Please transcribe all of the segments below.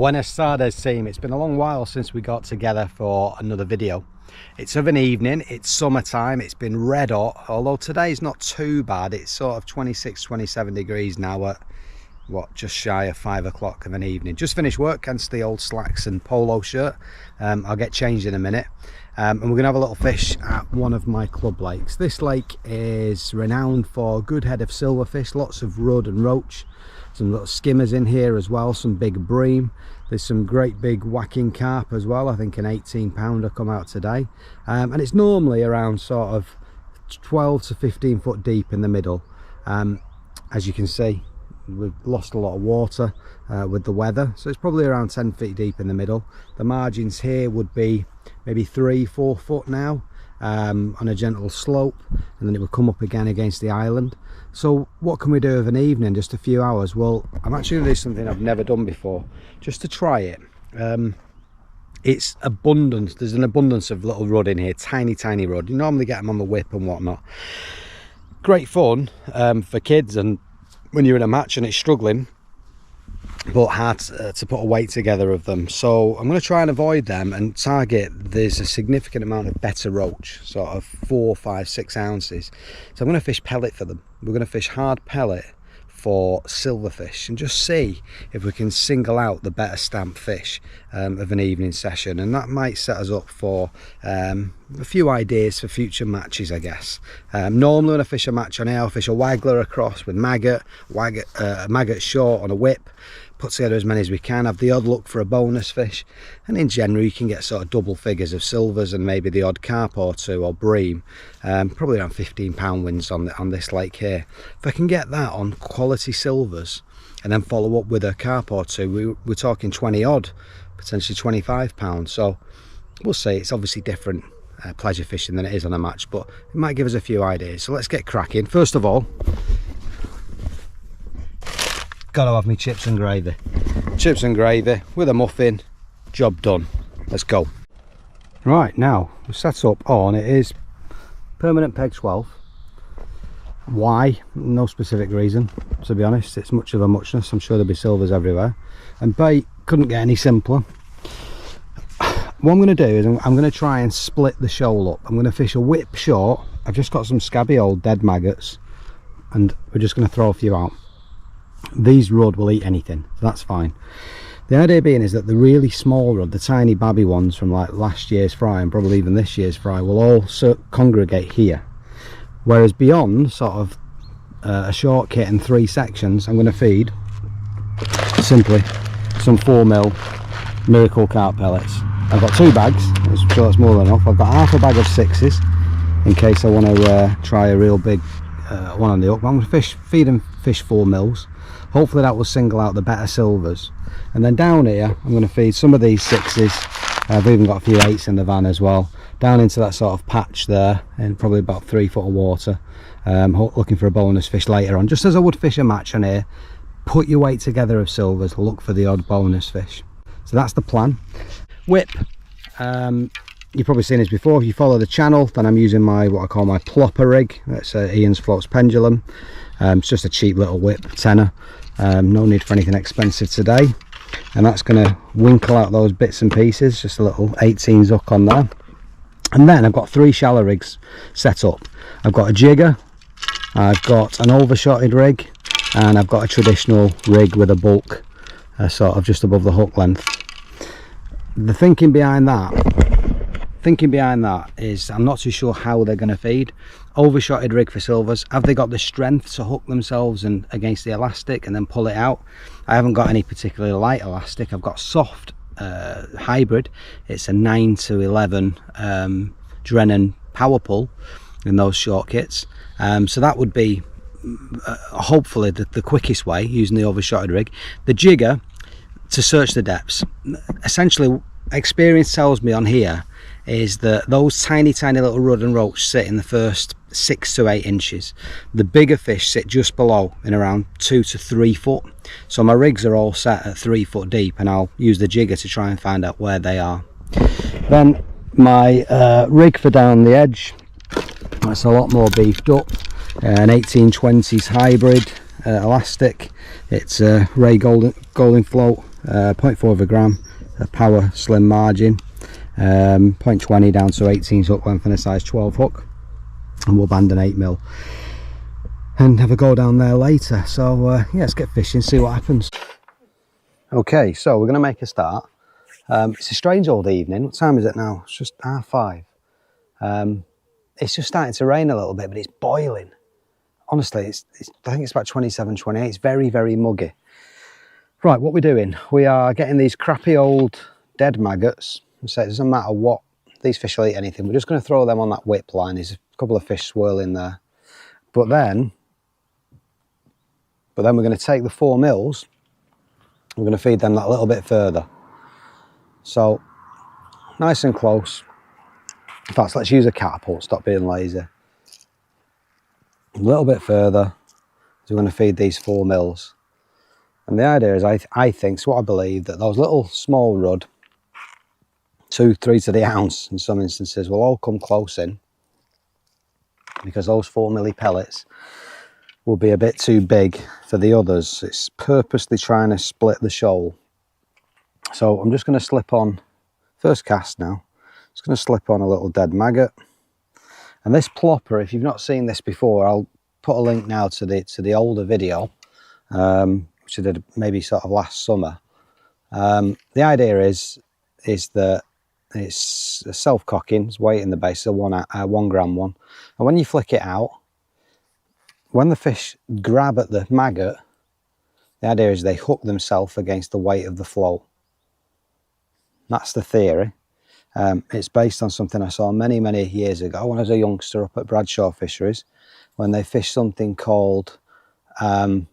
Buenas tardes team, it's been a long while since we got together for another video. It's of an evening, it's summertime, it's been red hot, although today's not too bad. It's sort of 26-27 degrees now at what, just shy of 5 o'clock of an evening. Just finished work, hence the old slacks and polo shirt. I'll get changed in a minute, and we're gonna have a little fish at one of my club lakes. This lake is renowned for a good head of silverfish, lots of rudd and roach, some little skimmers in here as well, some big bream. There's some great big whacking carp as well. I think an 18-pounder come out today, and it's normally around sort of 12 to 15 foot deep in the middle. As you can see, we've lost a lot of water with the weather, so it's probably around 10 feet deep in the middle. The margins here would be maybe 3-4 foot now, on a gentle slope, and then it would come up again against the island. So what can we do of an evening, just a few hours? Well, I'm actually going to do something I've never done before, just to try it. It's abundant. There's an abundance of little rudd in here, tiny rudd. You normally get them on the whip and whatnot. Great fun for kids, and when you're in a match and it's struggling, but hard to put a weight together of them. So I'm going to try and avoid them and target, there's a significant amount of better roach, sort of 4, 5, 6 ounces. So I'm going to fish pellet for them. We're going to fish hard pellet for silverfish and just see if we can single out the better stamp fish of an evening session, and that might set us up for a few ideas for future matches, I guess. Normally when I fish a match on here, I'll fish a waggler across with maggot short on a whip, put together as many as we can, have the odd look for a bonus fish, and in general you can get sort of double figures of silvers and maybe the odd carp or two or bream, probably around 15-pound wins on this lake here. If I can get that on quality silvers and then follow up with a carp or two, we're talking 20 odd, potentially 25 pounds. So we'll see. It's obviously different pleasure fishing than it is on a match, but it might give us a few ideas. So let's get cracking. First of all, gotta have me chips and gravy. Chips and gravy with a muffin, job done. Let's go. Right, now we're set up on, it is permanent peg 12. Why? No specific reason, to be honest. It's much of a muchness. I'm sure there'll be silvers everywhere, and bait couldn't get any simpler. What I'm going to do is I'm going to try and split the shoal up. I'm going to fish a whip short. I've just got some scabby old dead maggots, and we're just going to throw a few out. These rudd will eat anything, so that's fine. The idea being is that the really small rudd, the tiny babby ones from like last year's fry and probably even this year's fry, will all congregate here, whereas beyond sort of a short kit and 3 sections, I'm going to feed simply some 4mm miracle carp pellets. I've got 2 bags, I'm sure that's more than enough. I've got half a bag of 6s in case I want to try a real big one on the hook. I'm going to feed them fish 4mm. Hopefully that will single out the better silvers. And then down here I'm going to feed some of these 6s. I've even got a few 8s in the van as well, down into that sort of patch there in probably about 3 foot of water, looking for a bonus fish later on. Just as I would fish a match on here, put your weight together of silvers, look for the odd bonus fish. So that's the plan. Whip, you've probably seen this before if you follow the channel. Then I'm using what I call my plopper rig. That's Ian's Floats Pendulum. It's just a cheap little whip, tenner. No need for anything expensive today, and that's going to winkle out those bits and pieces. Just a little 18 hook on there. And then I've got 3 shallow rigs set up. I've got a jigger, I've got an overshotted rig, and I've got a traditional rig with a bulk sort of just above the hook length. The thinking behind that is I'm not too sure how they're going to feed. Overshotted rig for silvers, have they got the strength to hook themselves and against the elastic and then pull it out? I haven't got any particularly light elastic. I've got soft hybrid. It's a 9 to 11 Drennan power pull in those short kits, so that would be hopefully the quickest way, using the overshotted rig. The jigger to search the depths. Essentially, experience tells me on here is that those tiny little rudd and roach sit in the first 6 to 8 inches. The bigger fish sit just below in around 2 to 3 foot. So my rigs are all set at 3 foot deep, and I'll use the jigger to try and find out where they are. Then my rig for down the edge, that's a lot more beefed up. An 1820s hybrid elastic. It's a Ray Golden Float 0.4 of a gram, a power slim margin, 0.20 down to 18 hook length and a size 12 hook, and we'll band an 8mm and have a go down there later. So yeah, let's get fishing, see what happens. Okay, so we're going to make a start. It's a strange old evening. What time is it now? It's just 5:30. It's just starting to rain a little bit, but it's boiling. Honestly, I think it's about 27, 28. It's very, very muggy. Right, what we're doing, we are getting these crappy old dead maggots. So it doesn't matter what, these fish will eat anything. We're just going to throw them on that whip line. There's a couple of fish swirling there. But then we're going to take the 4 mils, we're going to feed them that little bit further. So, nice and close. In fact, let's use a catapult, stop being lazy. A little bit further, so we're going to feed these 4 mils. And the idea is, I think, it's what I believe, that those little small rudd, 2, 3 to the ounce in some instances, will all come close in, because those 4 milli pellets will be a bit too big for the others. It's purposely trying to split the shoal. So I'm just going to slip on, first cast now, just going to slip on a little dead maggot. And this plopper, if you've not seen this before, I'll put a link now to the older video, which I did maybe sort of last summer. The idea is that it's a self-cocking, it's weight in the base, a 1 gram one. And when you flick it out, when the fish grab at the maggot, the idea is they hook themselves against the weight of the float. That's the theory. It's based on something I saw many, many years ago when I was a youngster up at Bradshaw Fisheries, when they fished something called, it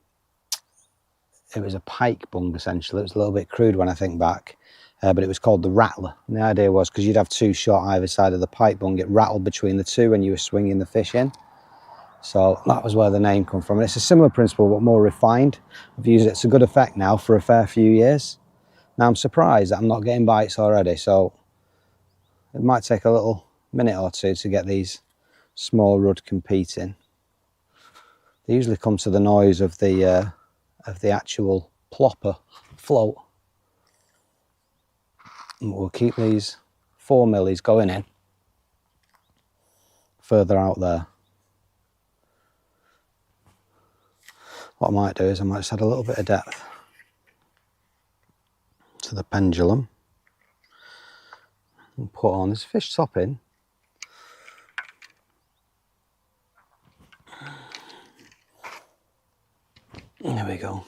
was a pike bung essentially. It was a little bit crude when I think back, but it was called the rattler. And the idea was, because you'd have 2 shot either side of the pike bung, it rattled between the 2 when you were swinging the fish in. So that was where the name come from. And it's a similar principle, but more refined. I've used it to good effect now for a fair few years. Now I'm surprised that I'm not getting bites already, so it might take a little minute or two to get these small rudd competing. They usually come to the noise of the actual plopper float. And we'll keep these 4 millis going in further out there. What I might do is I might just add a little bit of depth to the pendulum and put on this fish topping. There we go.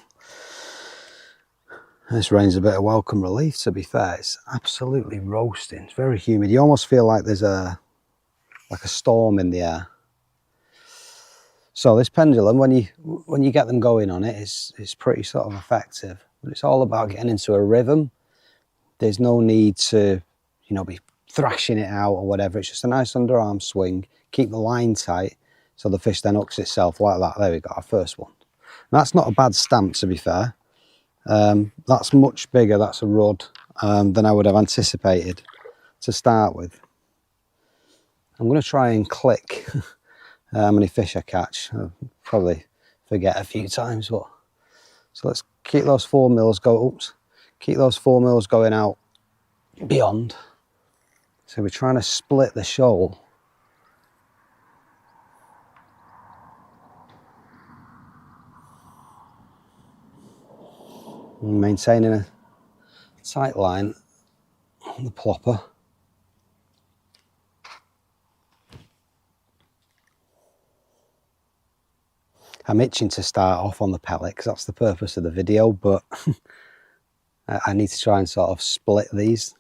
This rain's a bit of welcome relief, to be fair. It's absolutely roasting. It's very humid. You almost feel like there's like a storm in the air. So this pendulum, when you get them going on it, it's pretty sort of effective. But it's all about getting into a rhythm. There's no need to, you know, be thrashing it out or whatever. It's just a nice underarm swing. Keep the line tight so the fish then hooks itself like that. There we go, our first one. And that's not a bad stamp, to be fair. That's much bigger, that's a rudd, than I would have anticipated to start with. I'm going to try and click how many fish I catch. I'll probably forget a few times, but so let's keep those 4 mils keep those 4 mils going out beyond. So we're trying to split the shoal. Maintaining a tight line on the plopper. I'm itching to start off on the pellet because that's the purpose of the video, but I need to try and sort of split these.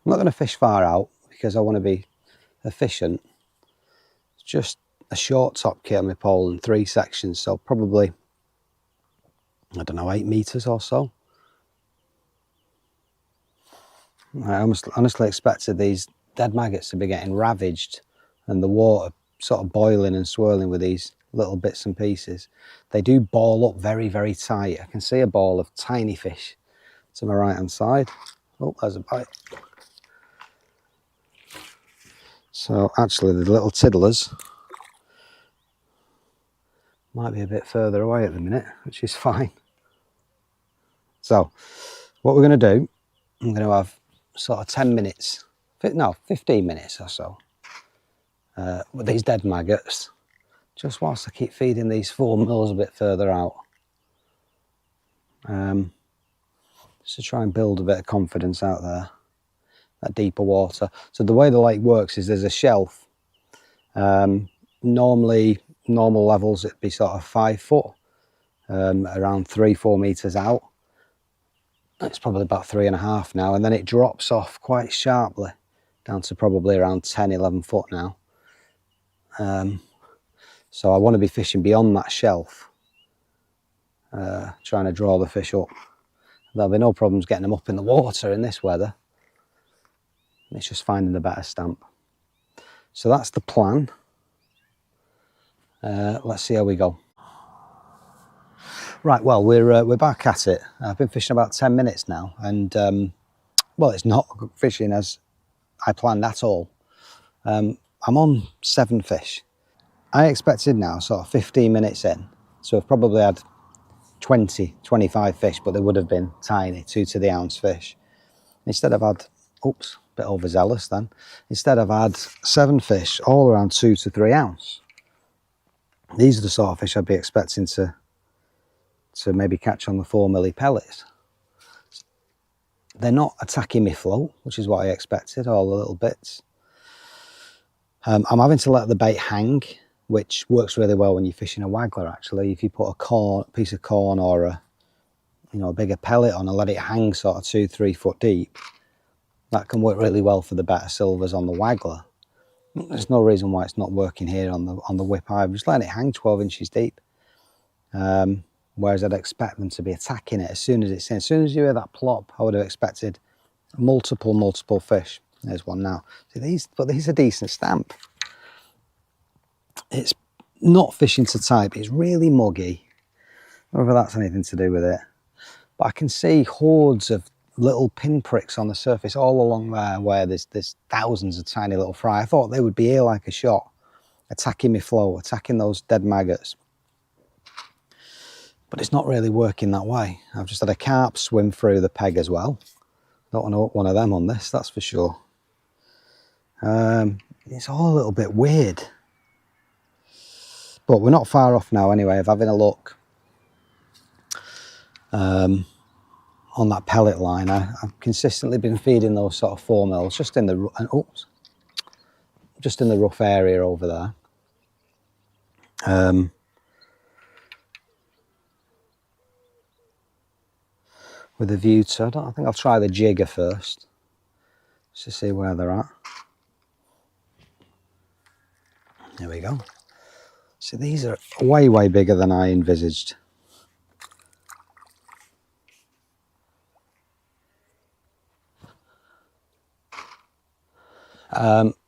I'm not going to fish far out because I want to be efficient. It's just a short top kit on my pole and 3 sections, so probably, I don't know, 8 meters or so. I honestly expected these dead maggots to be getting ravaged and the water sort of boiling and swirling with these little bits and pieces. They do ball up very, very tight. I can see a ball of tiny fish to my right hand side. Oh, there's a bite. So actually the little tiddlers Might be a bit further away at the minute, which is fine. So what we're going to do, I'm going to have sort of 10 minutes, no, 15 minutes or so with these dead maggots, just whilst I keep feeding these 4 mils a bit further out. Just to try and build a bit of confidence out there, that deeper water. So the way the lake works is there's a shelf. Normally, normal levels it'd be sort of 5 foot, around 3-4 meters out. It's probably about 3.5 now, and then it drops off quite sharply down to probably around 10-11 foot now. So I want to be fishing beyond that shelf, trying to draw the fish up. There'll be no problems getting them up in the water in this weather. It's just finding a better stamp. So that's the plan. Let's see how we go. Right, well, we're back at it. I've been fishing about 10 minutes now, and well, it's not fishing as I planned at all. I'm on 7 fish. I expected now sort of 15 minutes in, so I've probably had 20-25 fish, but they would have been tiny 2 to the ounce fish. Instead I've had, oops, a bit overzealous then. Instead I've had 7 fish, all around 2 to 3 ounce. These are the sort of fish I'd be expecting to maybe catch on the 4 milli pellets. They're not attacking me float, which is what I expected, all the little bits. I'm having to let the bait hang, which works really well when you're fishing a waggler actually. If you put a piece of corn or a bigger pellet on and let it hang sort of 2-3 foot deep, that can work really well for the better silvers on the waggler. There's no reason why it's not working here on the whip. I'm just letting it hang 12 inches deep. Whereas I'd expect them to be attacking it as soon as it's in. As soon as you hear that plop, I would have expected multiple fish. There's one now. See, but these are decent stamp. It's not fishing to type. It's really muggy. Whether that's anything to do with it. But I can see hordes of little pinpricks on the surface all along there where there's thousands of tiny little fry. I thought they would be here like a shot, attacking me float, attacking those dead maggots. But it's not really working that way. I've just had a carp swim through the peg as well. Don't want to hook one of them on this, that's for sure. It's all a little bit weird. But we're not far off now anyway of having a look on that pellet line. I've consistently been feeding those sort of 4 mils just in the rough area over there. With a view to, I think I'll try the jigger first, just to see where they're at. There we go. So these are way bigger than I envisaged.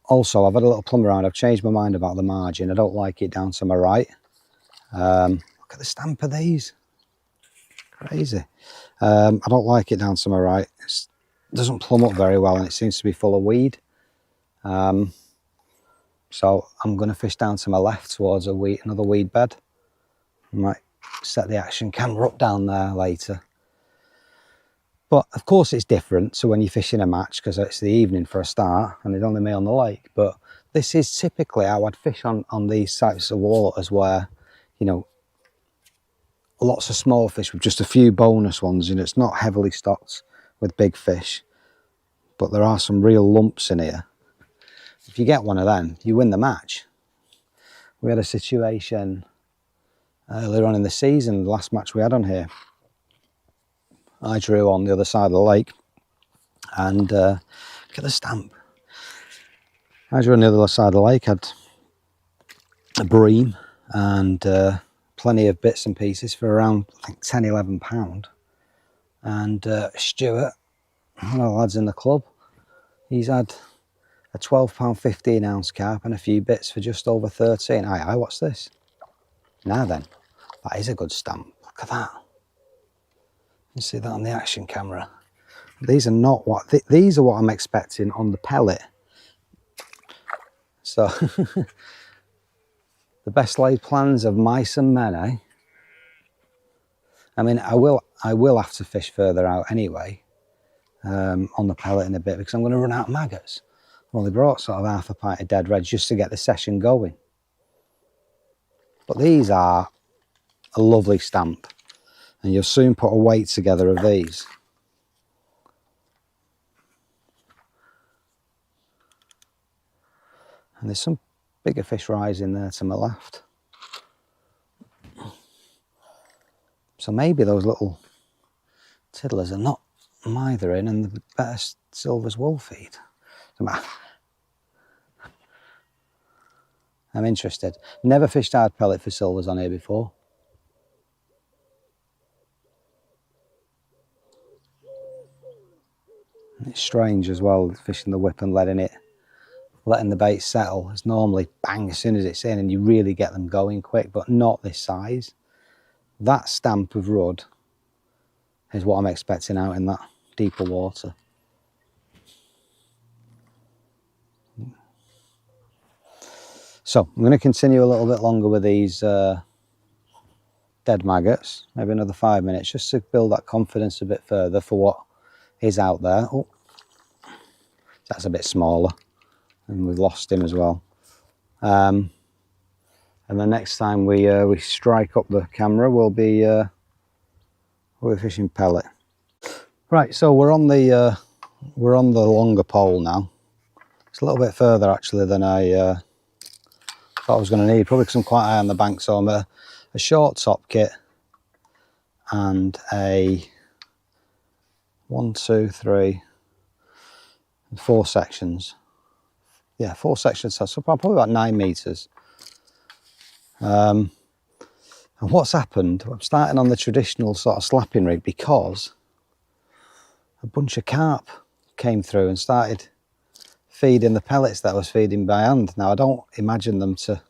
Also, I've had a little plumb around. I've changed my mind about the margin. I don't like it down to my right. Look at the stamp of these. Crazy. I don't like it down to my right. It doesn't plumb up very well and it seems to be full of weed. So I'm going to fish down to my left towards another weed bed. I might set the action camera up down there later. But of course it's different to when you're fishing a match because it's the evening for a start and there's only me on the lake. But this is typically how I'd fish on these types of waters where, you know, lots of small fish with just a few bonus ones. You know, it's not heavily stocked with big fish, but there are some real lumps in here. If you get one of them, you win the match. We had a situation earlier on in the season, the last match we had on here. I drew on the other side of the lake and look at the stamp. I drew on the other side of the lake, had a bream and plenty of bits and pieces for around, I think, 10-11 pound. And Stuart, one of the lads in the club, he's had a 12 pound 15 ounce carp and a few bits for just over 13. Aye, what's this? Now then, that is a good stamp. Look at that. You see that on the action camera. These are not what these are what I'm expecting on the pellet. So the The best laid plans of mice and men, eh? I mean, I will have to fish further out anyway, on the pellet in a bit, because I'm going to run out of maggots. I've only brought sort of half a pint of dead reds just to get the session going. But these are a lovely stamp, and you'll soon put a weight together of these. And there's some bigger fish rising there to my left. So maybe those little tiddlers are not mithering and the better silvers will feed. I'm interested. Never fished hard pellet for silvers on here before. It's strange as well, fishing the whip and letting the bait settle. It's normally bang as soon as it's in and you really get them going quick, but not this size. That stamp of rudd is what I'm expecting out in that deeper water. So I'm going to continue a little bit longer with these dead maggots, maybe another 5 minutes, just to build that confidence a bit further for what is out there. Oh, that's a bit smaller, and we've lost him as well. And the next time we strike up the camera, we'll be fishing pellet. Right, so we're on the longer pole now. It's a little bit further actually than I thought I was going to need, probably because I'm quite high on the bank. So I'm a short top kit and a 1, 2, 3, 4 sections. Yeah, 4 sections, so probably about 9 meters. And what's happened, I'm starting on the traditional sort of slapping rig because a bunch of carp came through and started feeding the pellets that I was feeding by hand. Now I don't imagine them to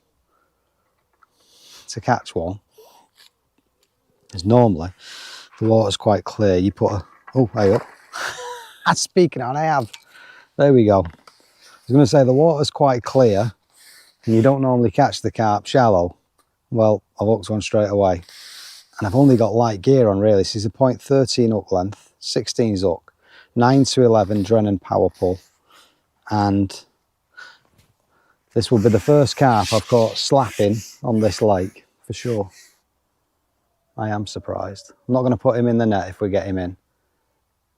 catch one, because normally the water's quite clear. You put a, oh, hey up. Speaking on, I have. There we go. I was going to say the water's quite clear and you don't normally catch the carp shallow. Well, I've hooked one straight away. And I've only got light gear on really. This is a 0.13 hook length, 16's hook, 9 to 11 Drennan power pull. And this will be the first carp I've caught slapping on this lake, for sure. I am surprised. I'm not going to put him in the net if we get him in.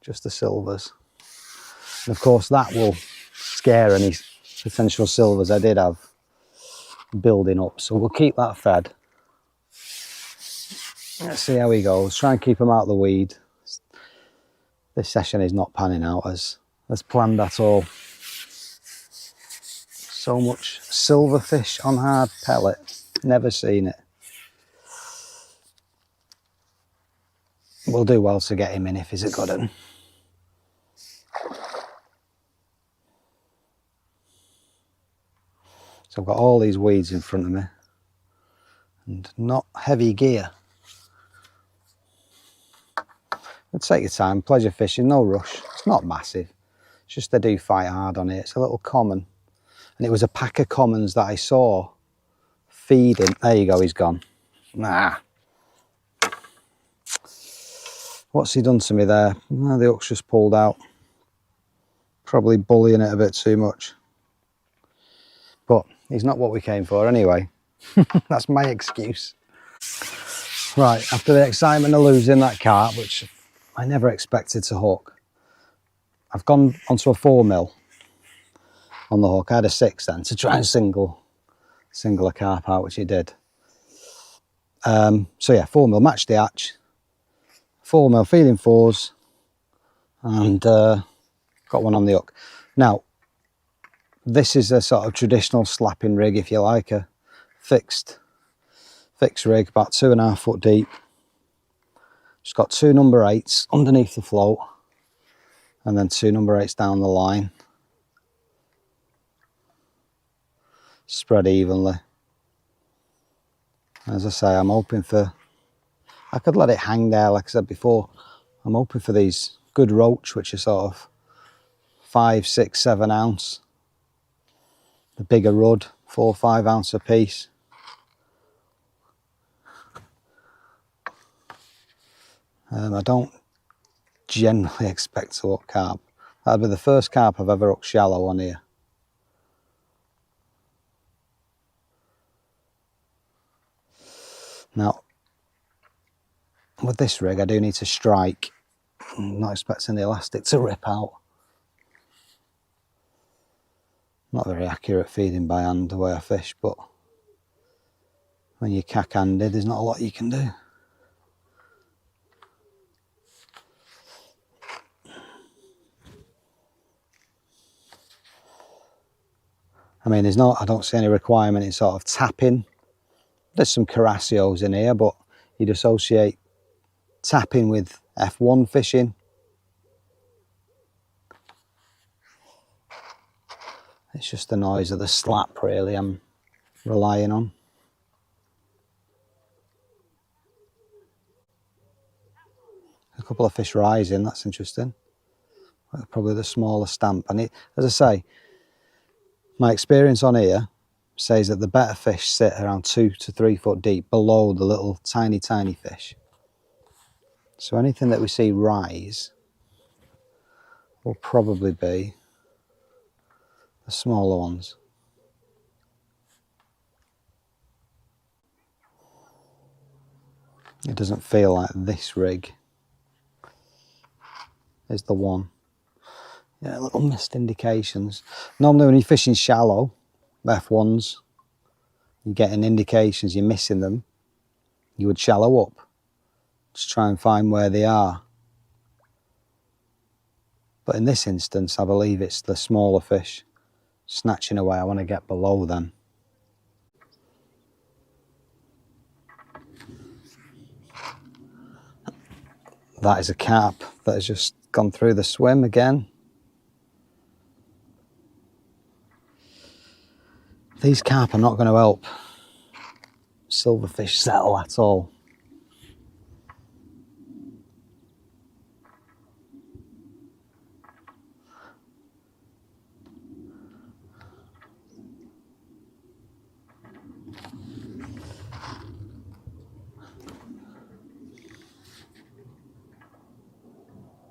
Just the silvers. And of course that will scare any potential silvers I did have building up. So we'll keep that fed. Let's see how he goes. Try and keep him out of the weed. This session is not panning out as planned at all. So much silverfish on hard pellet. Never seen it. We'll do well to get him in if he's a good one. So I've got all these weeds in front of me and not heavy gear. But take your time, pleasure fishing, no rush. It's not massive, it's just they do fight hard on it. It's a little common. And it was a pack of commons that I saw feeding. There you go, he's gone. Nah. What's he done to me there? Oh, the hook's just pulled out. Probably bullying it a bit too much. But he's not what we came for anyway. That's my excuse. Right, after the excitement of losing that carp, which I never expected to hook, I've gone onto a 4mm on the hook. I had a 6 then to try and single a carp out, which it did. So yeah, 4mm, matched the hatch. 4mm feeding 4s, and got one on the hook. Now, this is a sort of traditional slapping rig, if you like, a fixed rig, about 2.5 foot deep. Just got 2 number 8s underneath the float, and then 2 number 8s down the line, spread evenly. As I say, I'm hoping for, I could let it hang there like I said before. I'm hoping for these good roach, which are sort of 5, 6, 7 ounce. The bigger rudd, 4 or 5 ounce a piece. I don't generally expect to hook carp. That'd be the first carp I've ever hooked shallow on here. Now, with this rig I do need to strike. I'm not expecting the elastic to rip out. Not very accurate feeding by hand the way I fish, but when you're cack-handed there's not a lot you can do. I mean, I don't see any requirement in sort of tapping. There's some Carassios in here, but you'd associate tapping with F1 fishing. It's just the noise of the slap really I'm relying on. A couple of fish rising, that's interesting. Probably the smaller stamp. And as I say, my experience on here says that the better fish sit around 2 to 3 foot deep below the little tiny fish. So anything that we see rise will probably be the smaller ones. It doesn't feel like this rig is the one. Yeah, little missed indications. Normally when you're fishing shallow, F1s, you're getting indications, you're missing them, you would shallow up. Just try and find where they are. But in this instance, I believe it's the smaller fish snatching away. I want to get below them. That is a carp that has just gone through the swim again. These carp are not going to help silverfish settle at all.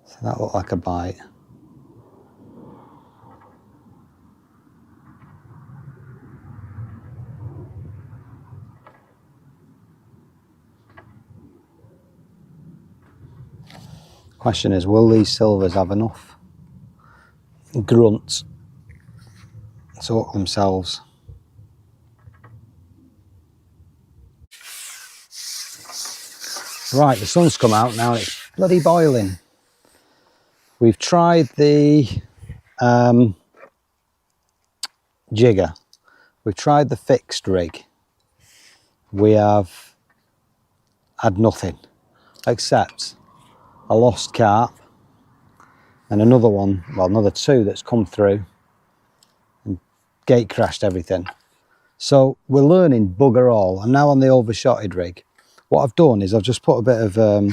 So that looked like a bite. Question is, will these silvers have enough grunt to hook themselves? Right, the sun's come out now and it's bloody boiling. We've tried the jigger, we've tried the fixed rig. We have had nothing except a lost carp and another one, well, another two that's come through and gate crashed everything. So we're learning bugger all. I'm now on the Overshotted rig. What I've done is I've just put a bit of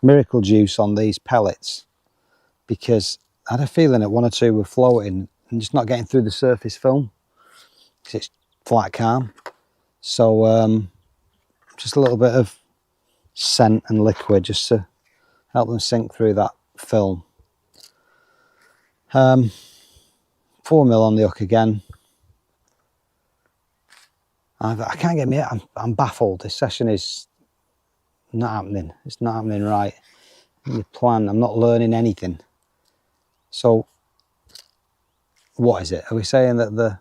miracle juice on these pellets because I had a feeling that one or two were floating and just not getting through the surface film because it's flat calm. So just a little bit of scent and liquid just to help them sink through that film. 4 mil on the hook again. I can't get me out. I'm baffled. This session is not happening. It's not happening right. In the plan, I'm not learning anything. So what is it? Are we saying that the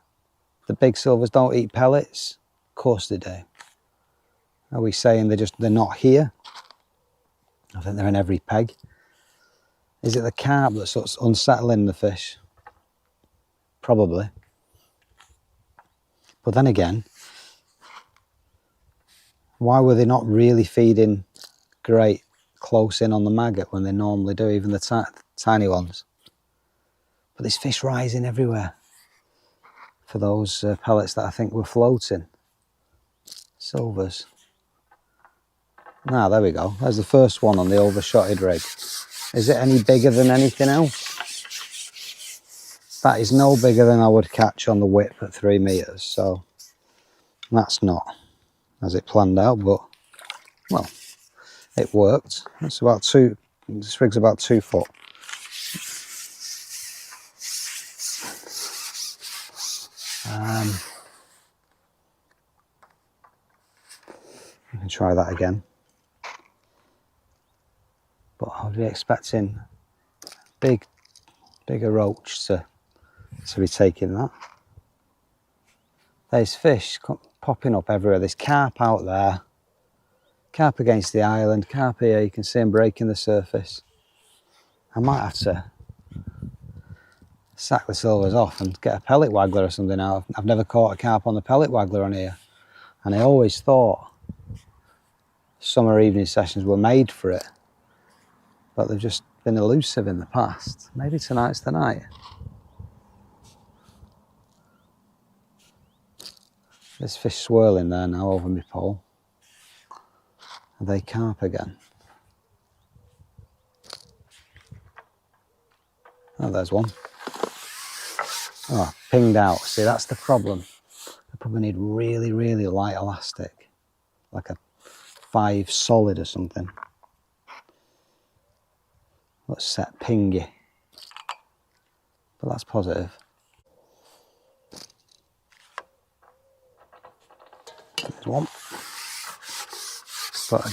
big silvers don't eat pellets? Of course they do. Are we saying they're not here? I think they're in every peg. Is it the carp that's sort of unsettling the fish? Probably. But then again, why were they not really feeding great close in on the maggot when they normally do, even the tiny ones? But there's fish rising everywhere for those pellets that I think were floating. Silvers. Now, there we go. There's the first one on the Overshotted rig. Is it any bigger than anything else? That is no bigger than I would catch on the whip at 3 meters. So that's not as it planned out, but well, it worked. It's about this rig's about 2 foot. You can try that again. But I'll be expecting bigger roach to be taking that. There's fish popping up everywhere. There's carp out there. Carp against the island. Carp here, you can see them breaking the surface. I might have to sack the silvers off and get a pellet waggler or something out. I've never caught a carp on the pellet waggler on here. And I always thought summer evening sessions were made for it. But they've just been elusive in the past. Maybe tonight's the night. There's fish swirling there now over my pole. Are they carp again? Oh, there's one. Oh, pinged out. See, that's the problem. I probably need really, really light elastic. Like a 5 solid or something. Let's set pingy. But that's positive. There's one. But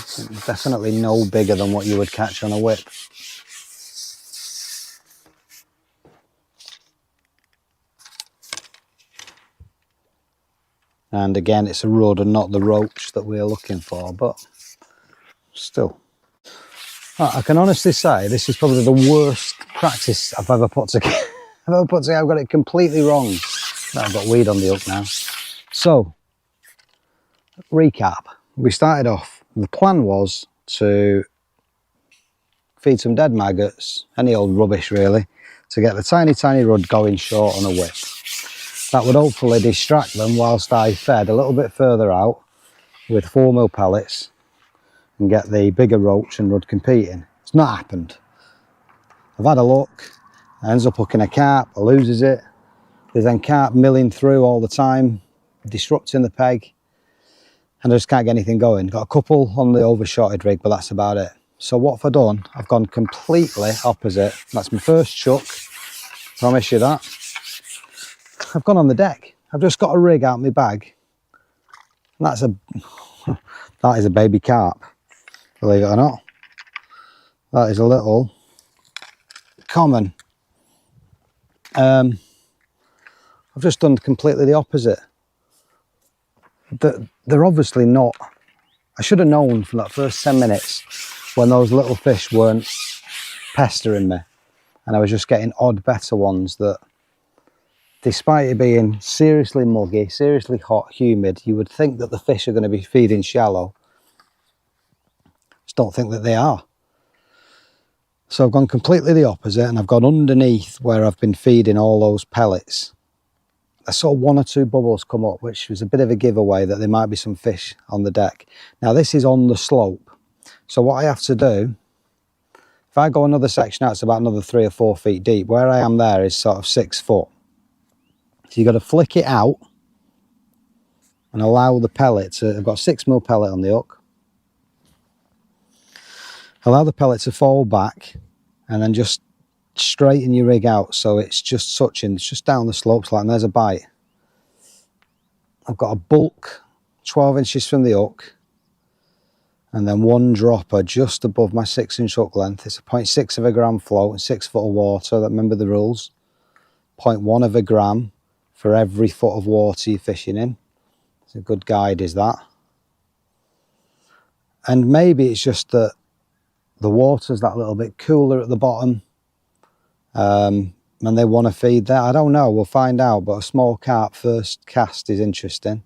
definitely no bigger than what you would catch on a whip. And again, it's a rod and not the roach that we're looking for, but still. I can honestly say this is probably the worst practice I've ever put together. I've got it completely wrong. I've got weed on the hook now. So, recap. We started off, the plan was to feed some dead maggots, any old rubbish really, to get the tiny rod going short on a whip. That would hopefully distract them whilst I fed a little bit further out with 4mm pellets and get the bigger roach and rod competing. It's not happened. I've had a look, I ends up hooking a carp, I loses it. There's then carp milling through all the time, disrupting the peg, and I just can't get anything going. Got a couple on the overshotted rig, but that's about it. So what have I done? I've gone completely opposite. That's my first chuck, promise you that. I've gone on the deck. I've just got a rig out of my bag. And that is a baby carp, believe it or not. That is a little common. I've just done completely the opposite. They're obviously not. I should have known from that first 10 minutes when those little fish weren't pestering me and I was just getting odd better ones that, despite it being seriously muggy, seriously hot, humid, you would think that the fish are going to be feeding shallow. Just don't think that they are. So I've gone completely the opposite and I've gone underneath where I've been feeding all those pellets. I saw 1 or 2 bubbles come up, which was a bit of a giveaway that there might be some fish on the deck. Now this is on the slope. So what I have to do, if I go another section out, it's about another 3 or 4 feet deep. Where I am there is sort of 6 foot. So you've got to flick it out and allow the pellet to, I've got a 6mm pellet on the hook. Allow the pellet to fall back and then just straighten your rig out so it's just touching, it's just down the slopes like, and there's a bite. I've got a bulk 12 inches from the hook and then 1 dropper just above my 6-inch hook length. It's a 0.6 of a gram float and 6 foot of water. Remember the rules. 0.1 of a gram for every foot of water you're fishing in. It's a good guide, is that. And maybe it's just that the water's that little bit cooler at the bottom and they want to feed there. I don't know, we'll find out, but a small carp first cast is interesting.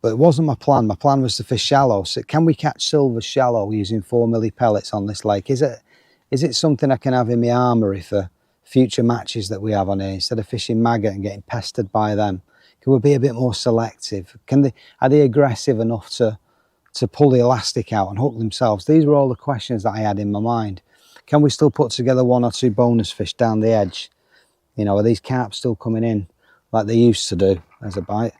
But it wasn't my plan. My plan was to fish shallow. So can we catch silver shallow using 4mm pellets on this lake? Is it something I can have in my armoury for future matches that we have on here, instead of fishing maggot and getting pestered by them? Can we be a bit more selective? Are they aggressive enough to pull the elastic out and hook themselves? These were all the questions that I had in my mind. Can we still put together 1 or 2 bonus fish down the edge? You know, are these carp still coming in like they used to do? There's a bite.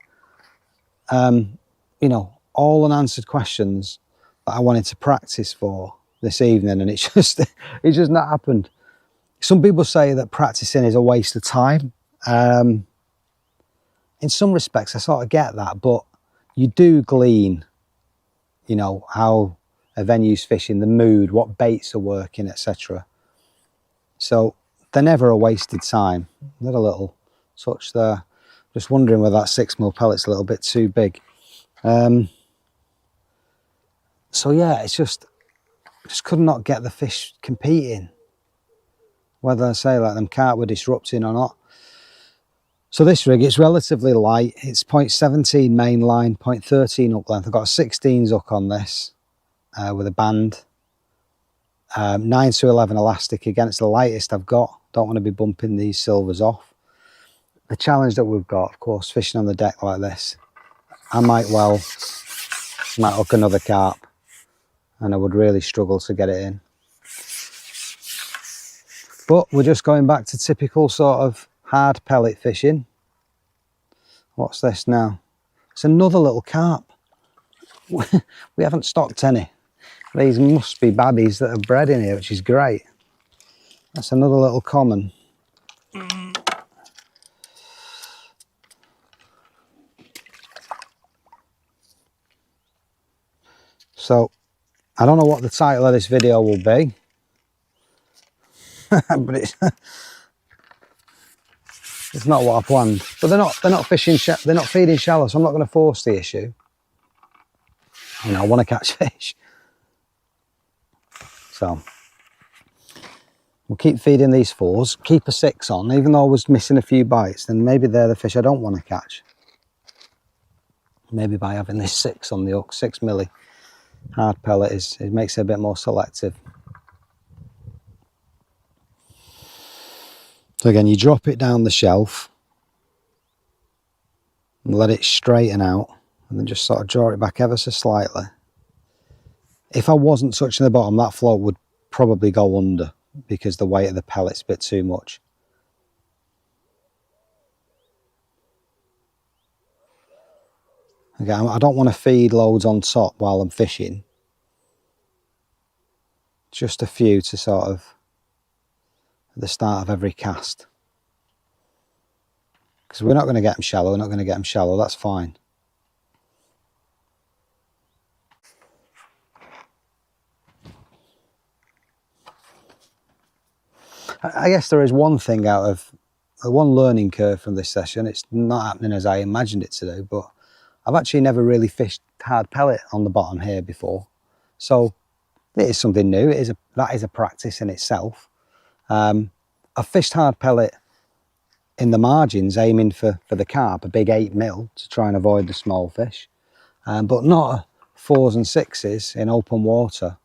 You know, all unanswered questions that I wanted to practice for this evening, and it's just not happened. Some people say that practicing is a waste of time. In some respects I sort of get that, but you do glean, you know, how a venue's fishing, the mood, what baits are working, etc. So they're never a wasted time. Not a little touch there. Just wondering whether that 6mm pellet's a little bit too big. So yeah, it's just could not get the fish competing. Whether I say like them carp were disrupting or not. So this rig, it's relatively light. It's 0.17 main line, 0.13 hook length. I've got a 16s hook on this with a band. 9 to 11 elastic. Again, it's the lightest I've got. Don't want to be bumping these silvers off. The challenge that we've got, of course, fishing on the deck like this, I might hook another carp, and I would really struggle to get it in. But we're just going back to typical sort of hard pellet fishing. What's this now? It's another little carp. We haven't stocked any. These must be babbies that are bred in here, which is great. That's another little common. So, I don't know what the title of this video will be, but it's not what I planned. But they're not fishing. They're not feeding shallow, so I'm not going to force the issue. You know, I want to catch fish, so we'll keep feeding these 4s. Keep a 6 on, even though I was missing a few bites. Then maybe they're the fish I don't want to catch. Maybe by having this 6 on the hook, 6mm hard pellet, it makes it a bit more selective. So again, you drop it down the shelf and let it straighten out, and then just sort of draw it back ever so slightly. If I wasn't touching the bottom, that float would probably go under because the weight of the pellet's a bit too much. Again, I don't want to feed loads on top while I'm fishing. Just a few to sort of at the start of every cast. Because we're not going to get them shallow, that's fine. I guess there is one thing out of one learning curve from this session. It's not happening as I imagined it to do, but I've actually never really fished hard pellet on the bottom here before. So it is something new. That is a practice in itself. I've fished hard pellet in the margins, aiming for the carp, a big 8mm to try and avoid the small fish, but not 4s and 6s in open water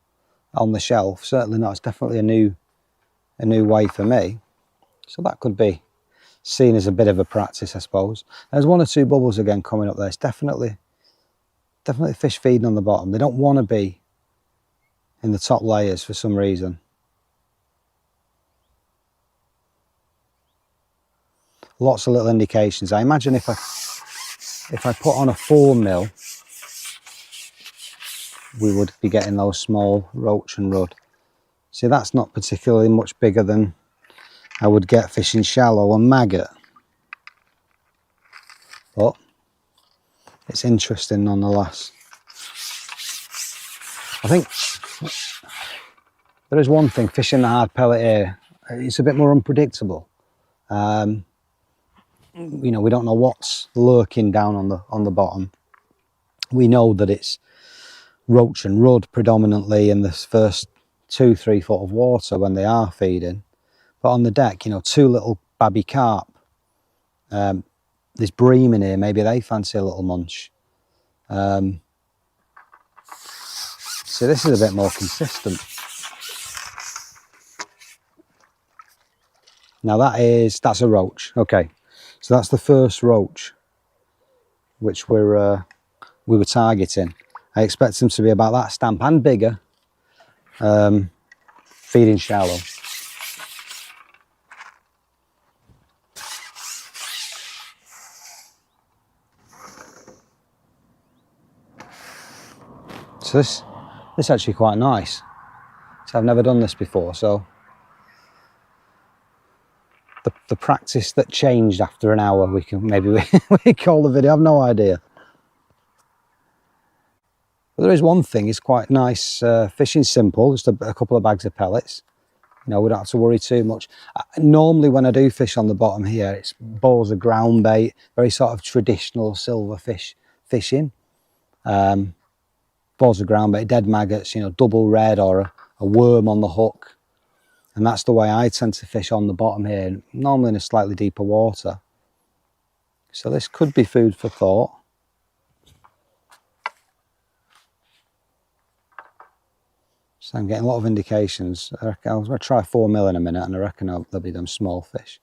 on the shelf. Certainly not. It's definitely a new way for me. So that could be seen as a bit of a practice, I suppose. There's 1 or 2 bubbles again coming up there. It's definitely fish feeding on the bottom. They don't want to be in the top layers for some reason. Lots of little indications. I imagine if I put on a 4mm, we would be getting those small roach and rudd. See, that's not particularly much bigger than I would get fishing shallow and maggot. But it's interesting nonetheless. I think there is one thing, fishing the hard pellet here, it's a bit more unpredictable. You know, we don't know what's lurking down on the bottom. We know that it's roach and rudd predominantly in the first 2-3 foot of water when they are feeding. But on the deck, you know, 2 little babby carp. There's bream in here, maybe they fancy a little munch. So this is a bit more consistent. Now that's a roach. Okay, so that's the first roach which we were targeting. I expect them to be about that stamp and bigger, feeding shallow. So This is actually quite nice. So I've never done this before, so the practice that changed after an hour, we call the video. I've no idea. But there is one thing, it's quite nice. Fishing simple, just a couple of bags of pellets. You know, we don't have to worry too much. Normally when I do fish on the bottom here, it's balls of ground bait, very sort of traditional silverfish fishing. Balls of ground bait, dead maggots, you know, double red or a worm on the hook. And that's the way I tend to fish on the bottom here, normally in a slightly deeper water. So this could be food for thought. So I'm getting a lot of indications. I reckon I'm going to try 4 mil in a minute, and I reckon there'll be them small fish.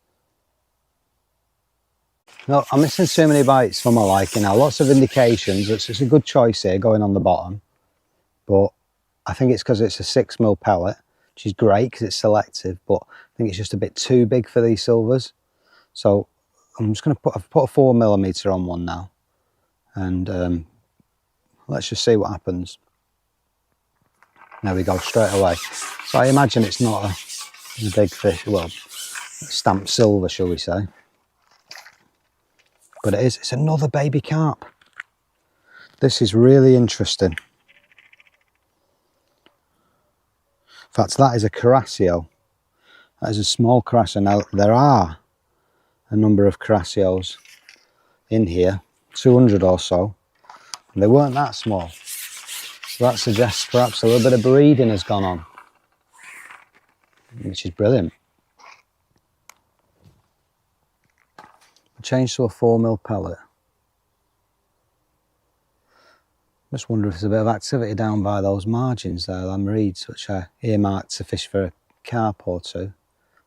No, I'm missing too many bites for my liking now. Lots of indications. It's a good choice here going on the bottom. But I think it's because it's a 6 mil pellet, which is great because it's selective, but I think it's just a bit too big for these silvers. So I'm just going to put a 4mm on one now, and let's just see what happens. There we go, straight away. So I imagine it's not a big fish, well, stamped silver, shall we say. But it is, it's another baby carp. This is really interesting. In fact, that is a carasio. That is a small carasio. Now, there are a number of carasios in here, 200 or so, and they weren't that small. So that suggests perhaps a little bit of breeding has gone on, which is brilliant. Change to a 4mm pellet. Just wonder if there's a bit of activity down by those margins there, them reeds, which I earmarked to fish for a carp or two.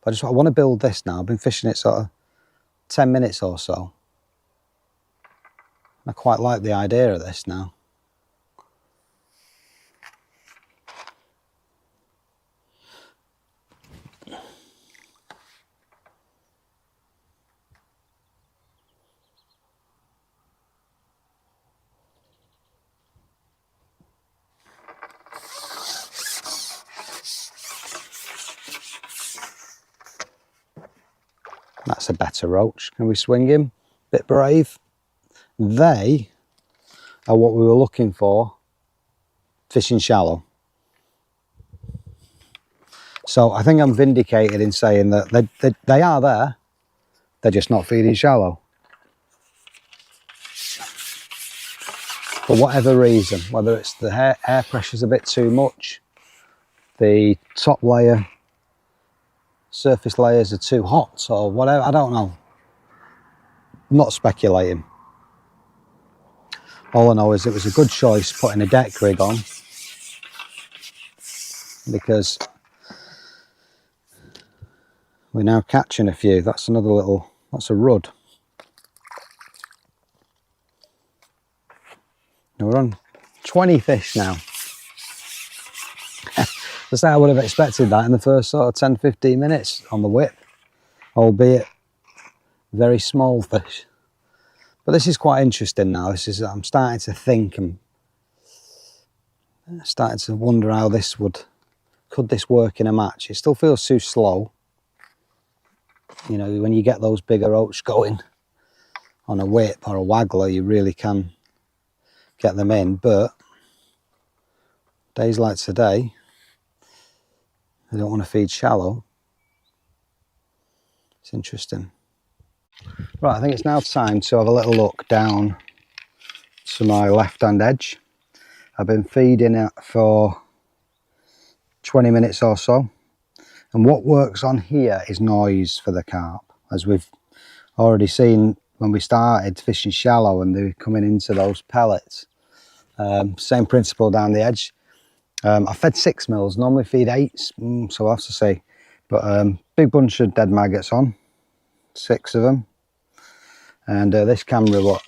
But I want to build this now. I've been fishing it sort of 10 minutes or so. I quite like the idea of this now. That's a better roach. Can we swing him? Bit brave. They are what we were looking for, fishing shallow. So I think I'm vindicated in saying that they are there, they're just not feeding shallow. For whatever reason, whether it's the air pressure's a bit too much, the top layer, surface layers are too hot or whatever, I don't know. I'm not speculating. All I know is it was a good choice putting a deck rig on, because we're now catching a few. That's another little, that's a rudd. Now we're on 20 fish now. Just I would have expected that in the first sort of 10-15 minutes on the whip, albeit very small fish. But this is quite interesting now. I'm starting to think and starting to wonder how could this work in a match? It still feels too slow. You know, when you get those bigger roach going on a whip or a waggler, you really can get them in. But days like today, I don't want to feed shallow. It's interesting. Right, I think it's now time to have a little look down to my left-hand edge. I've been feeding it for 20 minutes or so. And what works on here is noise for the carp. As we've already seen when we started fishing shallow and they were coming into those pellets. Same principle down the edge. I fed 6 mils, normally feed 8, so I'll have to say. But big bunch of dead maggots on, 6 of them. And this camera, what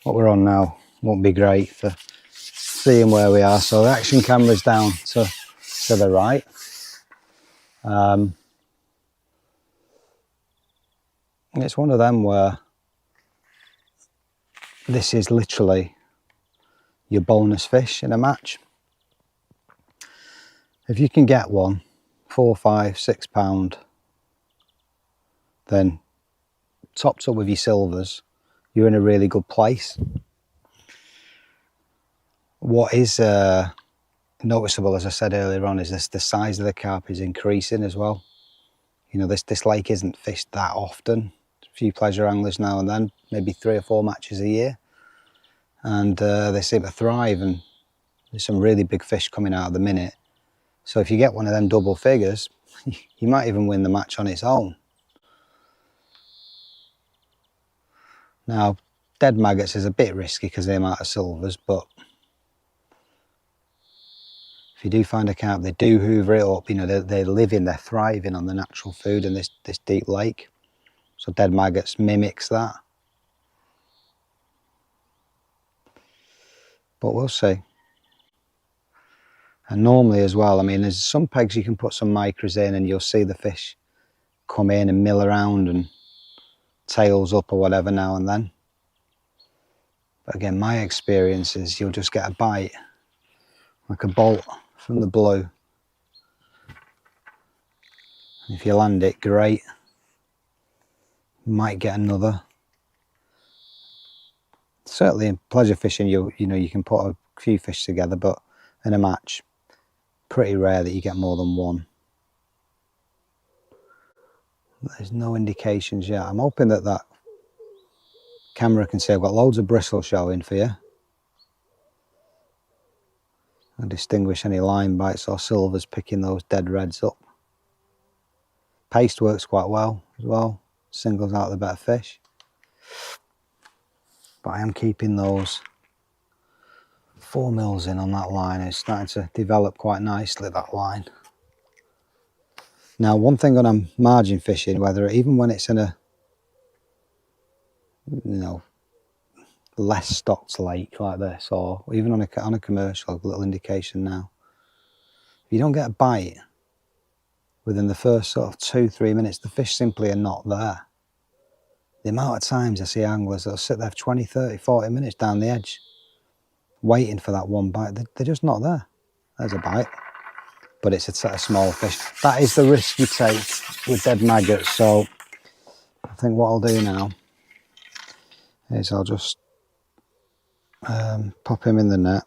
we're on now, won't be great for seeing where we are. So the action camera's down to the right. It's one of them where this is literally your bonus fish in a match. If you can get one 4, 5, 6 pound, then topped up with your silvers, you're in a really good place. What is noticeable, as I said earlier on, is the size of the carp is increasing as well. You know, this lake isn't fished that often. A few pleasure anglers now and then, maybe 3 or 4 matches a year, and they seem to thrive, and there's some really big fish coming out at the minute. So if you get one of them double figures, you might even win the match on its own. Now, dead maggots is a bit risky because of the amount of silvers, but if you do find a carp, they do hoover it up. You know, they're living, they're thriving on the natural food in this deep lake. So dead maggots mimics that. But we'll see. And normally as well, I mean, there's some pegs you can put some micros in and you'll see the fish come in and mill around and tails up or whatever now and then. But again, my experience is you'll just get a bite, like a bolt from the blue. And if you land it, great. You might get another. Certainly in pleasure fishing, you know, you can put a few fish together, but in a match, pretty rare that you get more than one. There's no indications yet. I'm hoping that camera can say I've got loads of bristle showing for you. And distinguish any line bites or silvers picking those dead reds up. Paste works quite well as well, singles out the better fish. But I am keeping those 4 mils in on that line. It's starting to develop quite nicely, that line. Now, one thing when I'm margin fishing, whether even when it's in a, you know, less stocked lake like this, or even on a commercial, a little indication now, if you don't get a bite within the first sort of 2-3 minutes, the fish simply are not there. The amount of times I see anglers that'll sit there for 20, 30, 40 minutes down the edge waiting for that one bite, they're just not there. There's a bite, but it's a small fish. That is the risk you take with dead maggots. So I think what I'll do now is I'll just pop him in the net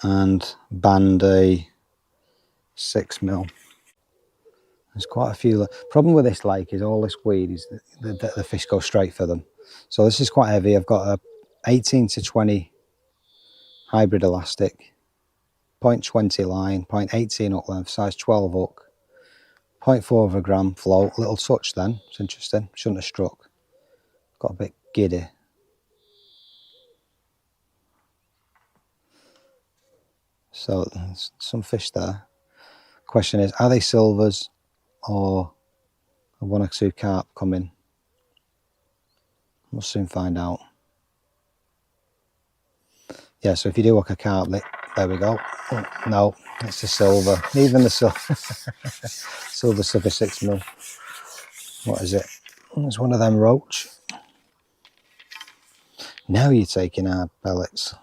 and band a 6 mil. There's quite a few. Problem with this lake is all this weed is the fish go straight for them. So this is quite heavy. I've got a 18 to 20 hybrid elastic, 0.20 line, 0.18 hook length, size 12 hook, 0.4 of a gram float. Little touch then. It's interesting. Shouldn't have struck. Got a bit giddy. So there's some fish there. Question is, are they silvers or 1 or 2 carp coming? We'll soon find out. Yeah, so if you do hook a carp, there we go. Oh, no, it's a silver. Even the silver stuff is 6 mil. What is it? It's one of them roach. Now you're taking our pellets.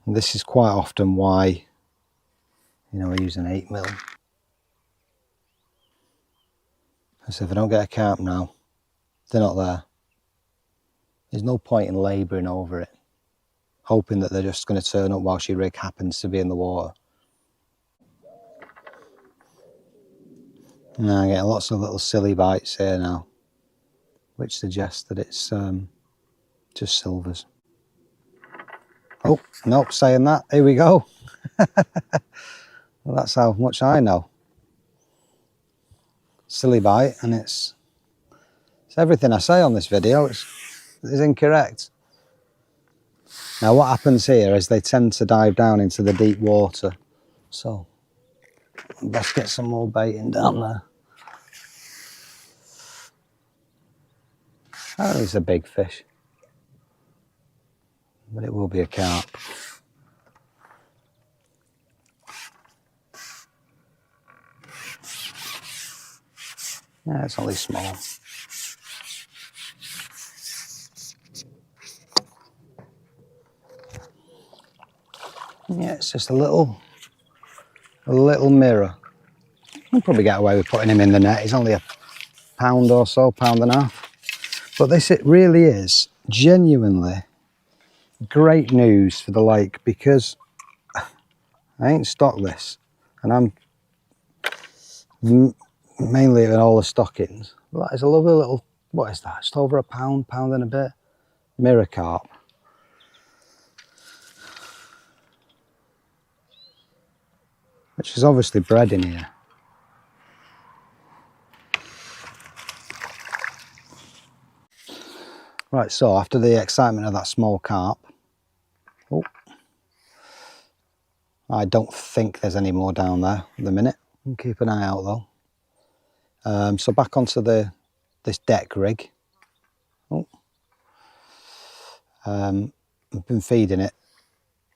And this is quite often why, you know, I use an 8 mil. So if I don't get a carp now, they're not there. There's no point in labouring over it, hoping that they're just going to turn up whilst your rig happens to be in the water. Now I get lots of little silly bites here now, which suggests that it's just silvers. Oh, nope, saying that, here we go. Well, that's how much I know. Silly bite, and it's everything I say on this video is incorrect. Now what happens here is they tend to dive down into the deep water, so best get some more baiting down there. Oh, it's a big fish, but it will be a carp. Yeah, it's only small. Yeah, it's just a little mirror. We'll probably get away with putting him in the net. He's only a pound or so, pound and a half. But this, it really is genuinely great news for the lake, because I ain't stocked this, and I'm mainly in all the stockings. But that is a lovely little, what is that? Just over a pound, pound and a bit. Mirror carp. Which is obviously bred in here. Right, so after the excitement of that small carp, oh, I don't think there's any more down there at the minute. We'll keep an eye out though. So back onto this deck rig. Oh. I've been feeding it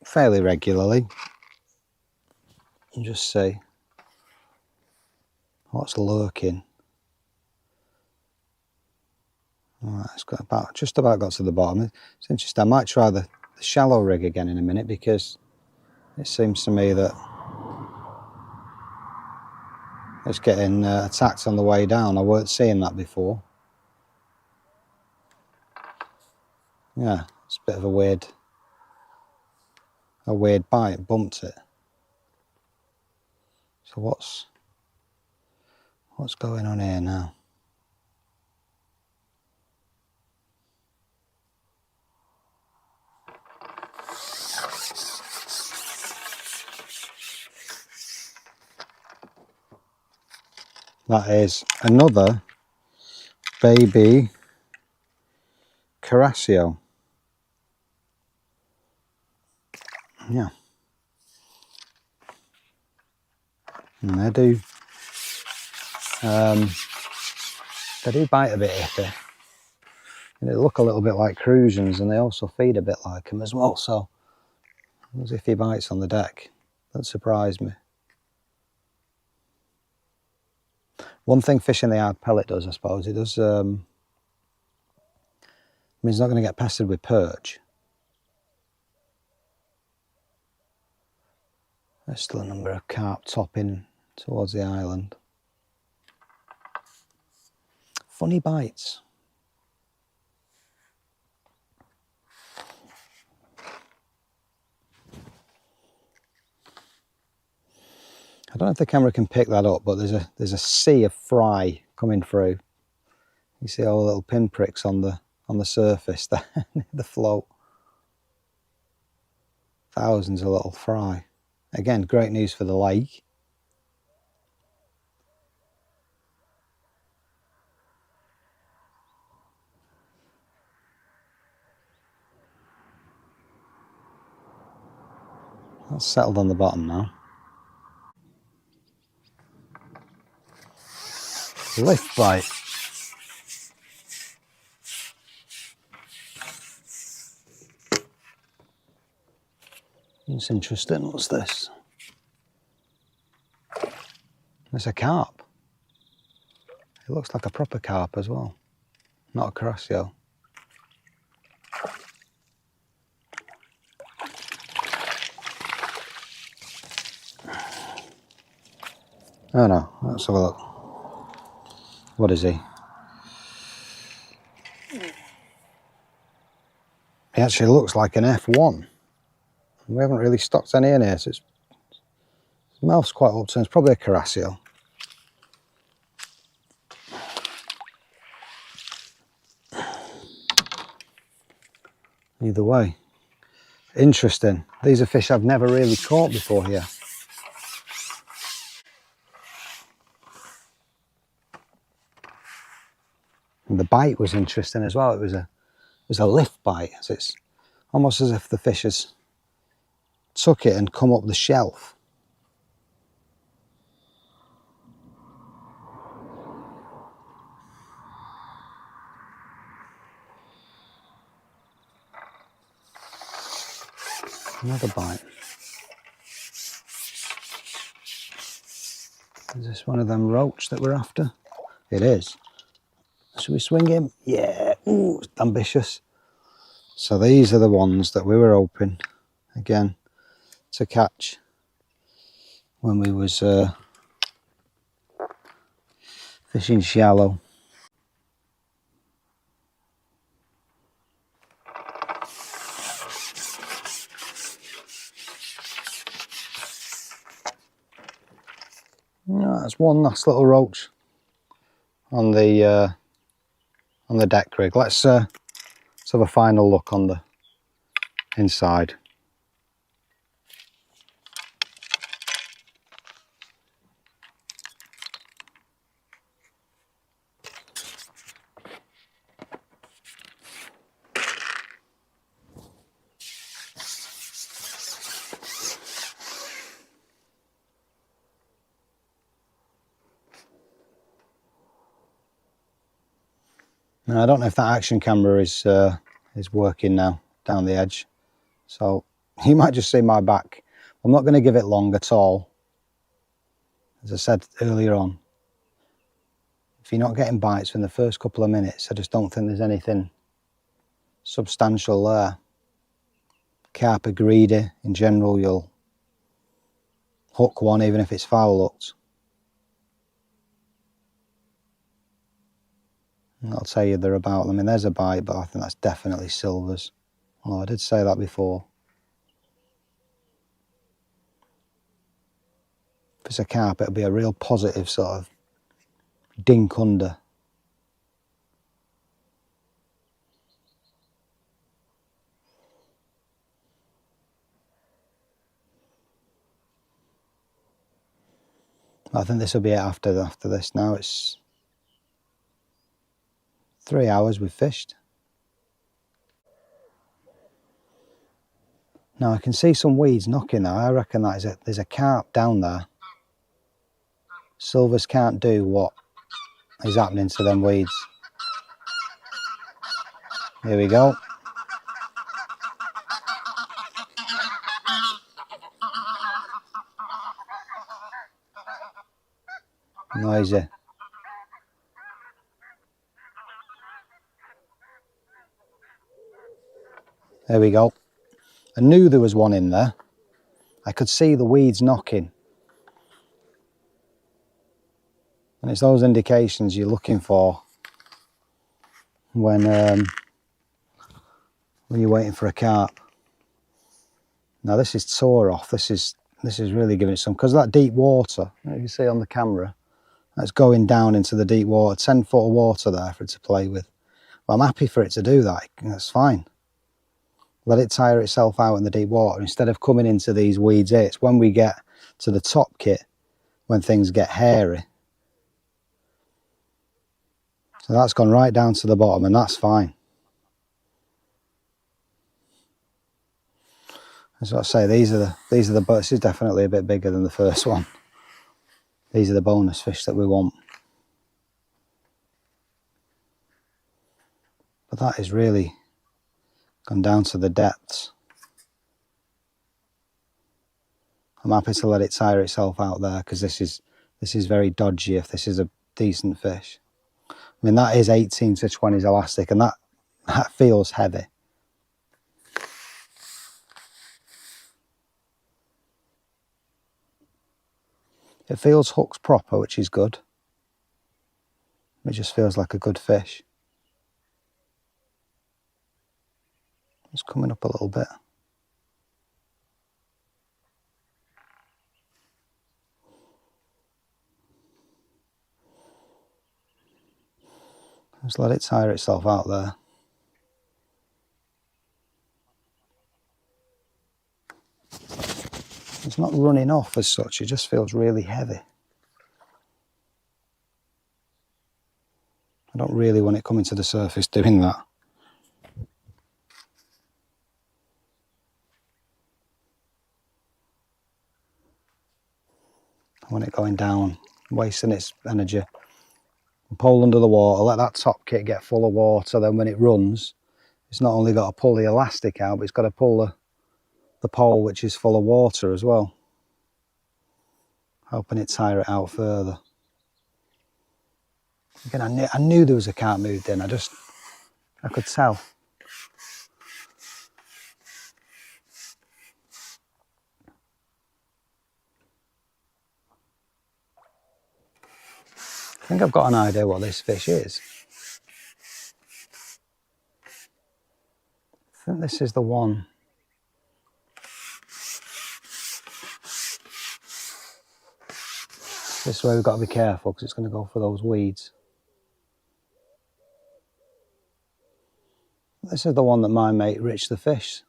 fairly regularly. And just see what's lurking. Alright, it's got just about got to the bottom. It's interesting. I might try the shallow rig again in a minute, because it seems to me that it's getting attacked on the way down. I weren't seeing that before. Yeah, it's a bit of a weird bite. Bumped it. So what's going on here now? That is another baby Carasio. Yeah. And they do bite a bit iffy. And they look a little bit like Crusians, and they also feed a bit like them as well. So those iffy bites on the deck, that surprised me. One thing fishing the hard pellet does, I suppose, it does means it's not going to get pestered with perch. There's still a number of carp topping towards the island. Funny bites. I don't know if the camera can pick that up, but there's a sea of fry coming through. You see all the little pinpricks on the surface there, the float. Thousands of little fry. Again, great news for the lake. That's settled on the bottom now. Lift bite. It's interesting. What's this? It's a carp. It looks like a proper carp as well, not a Carasio. Oh no, let's have a look. What is he? He actually looks like an F1. We haven't really stocked any in here, so his mouth's quite upturned. It's probably a Carasio. Either way, interesting. These are fish I've never really caught before here. And the bite was interesting as well. It was a lift bite. So it's almost as if the fish has took it and come up the shelf. Another bite. Is this one of them roach that we're after? It is. Should we swing him? Yeah. Ooh, it's ambitious. So these are the ones that we were hoping. Again, to catch when we was fishing shallow. That's one nice little roach on the deck rig. Let's have a final look on the inside. Now, I don't know if that action camera is working now down the edge, so you might just see my back. I'm not going to give it long at all. As I said earlier on, if you're not getting bites in the first couple of minutes, I just don't think there's anything substantial there. Carp are greedy. In general, you'll hook one even if it's foul hooked. And I'll tell you they're about. I mean, there's a bite, but I think that's definitely silvers. Although I did say that before. If it's a carp, it'll be a real positive sort of dink under. I think this will be it after this now. It's 3 hours we've fished. Now I can see some weeds knocking there. I reckon that there's a carp down there. Silvers can't do what is happening to them weeds. Here we go. Noisy. There we go. I knew there was one in there. I could see the weeds knocking. And it's those indications you're looking for when you're waiting for a carp. Now this is tore off. This is really giving it some, because that deep water, you can see on the camera, that's going down into the deep water. 10 foot of water there for it to play with. But I'm happy for it to do that. That's fine. Let it tire itself out in the deep water instead of coming into these weeds here. It's when we get to the top kit when things get hairy. So that's gone right down to the bottom, and that's fine. As I say, this is definitely a bit bigger than the first one. These are the bonus fish that we want. But that is really gone down to the depths. I'm happy to let it tire itself out there, because this is very dodgy if this is a decent fish. I mean, that is 18 to 20s elastic, and that feels heavy. It feels hooked proper, which is good. It just feels like a good fish. It's coming up a little bit. Just let it tire itself out there. It's not running off as such, it just feels really heavy. I don't really want it coming to the surface doing that. I want it going down, wasting its energy. Pole under the water, let that top kit get full of water, then when it runs, it's not only got to pull the elastic out, but it's got to pull the pole, which is full of water as well. Helping it tire it out further. Again, I knew there was a carp moved in, I could tell. think I've got an idea what this fish is. I think this is the one. This is where we've got to be careful because it's going to go for those weeds. This is the one that my mate Rich the Fish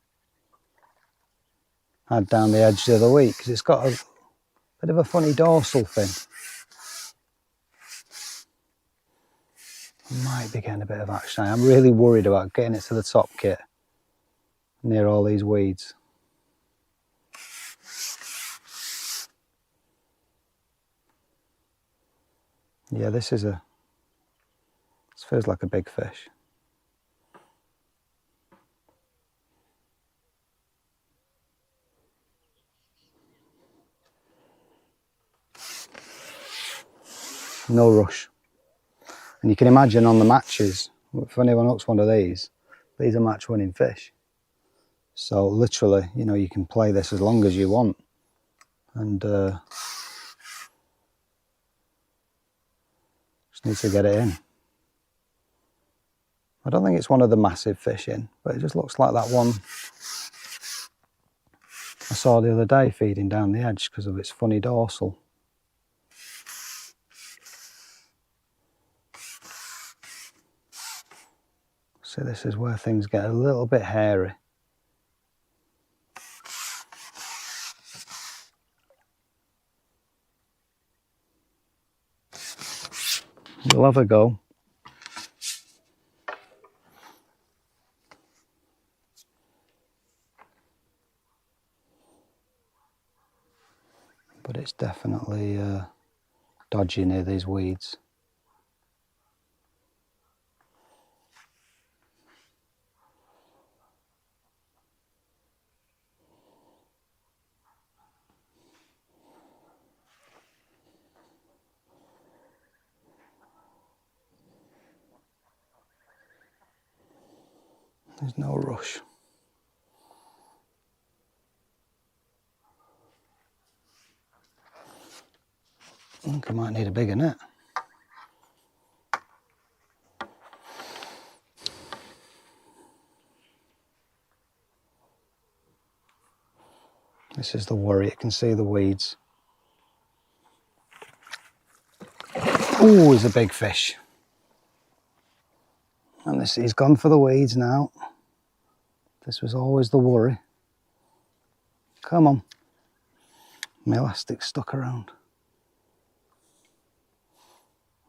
had down the edge the other week because it's got a bit of a funny dorsal fin. Might be getting a bit of action. I'm really worried about getting it to the top kit near all these weeds. Yeah, this feels like a big fish. No rush. And you can imagine on the matches, if anyone hooks one of these are match winning fish. So literally, you know, you can play this as long as you want. And just need to get it in. I don't think it's one of the massive fish in, but it just looks like that one I saw the other day feeding down the edge because of its funny dorsal. So this is where things get a little bit hairy. We'll have a go. But it's definitely dodgy near these weeds. There's no rush. I think I might need a bigger net. This is the worry, it can see the weeds. Oh, he's a big fish. And he's gone for the weeds now. This was always the worry. Come on. My elastic's stuck around.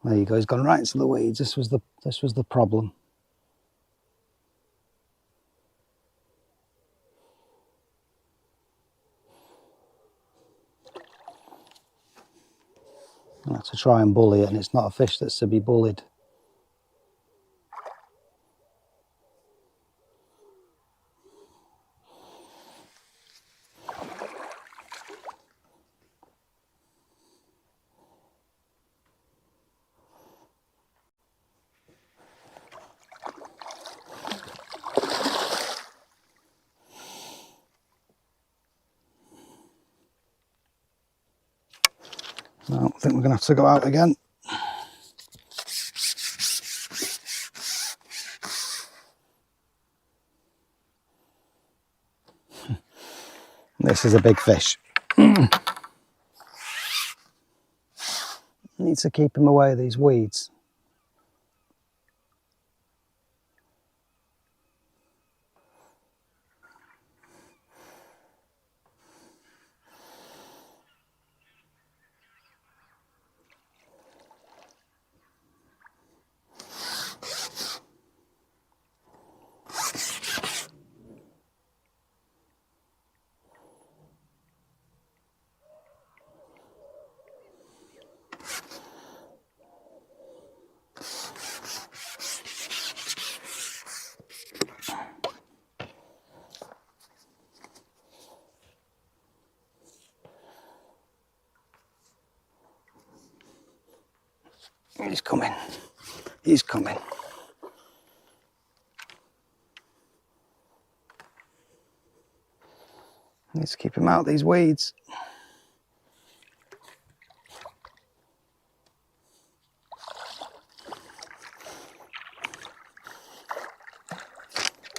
There you go, he's gone right into the weeds. This was the problem. I have to try and bully it, and it's not a fish that's to be bullied. No, I think we're going to have to go out again. This is a big fish. Need to keep him away, these weeds. He's coming. He's coming. Need to keep him out of these weeds.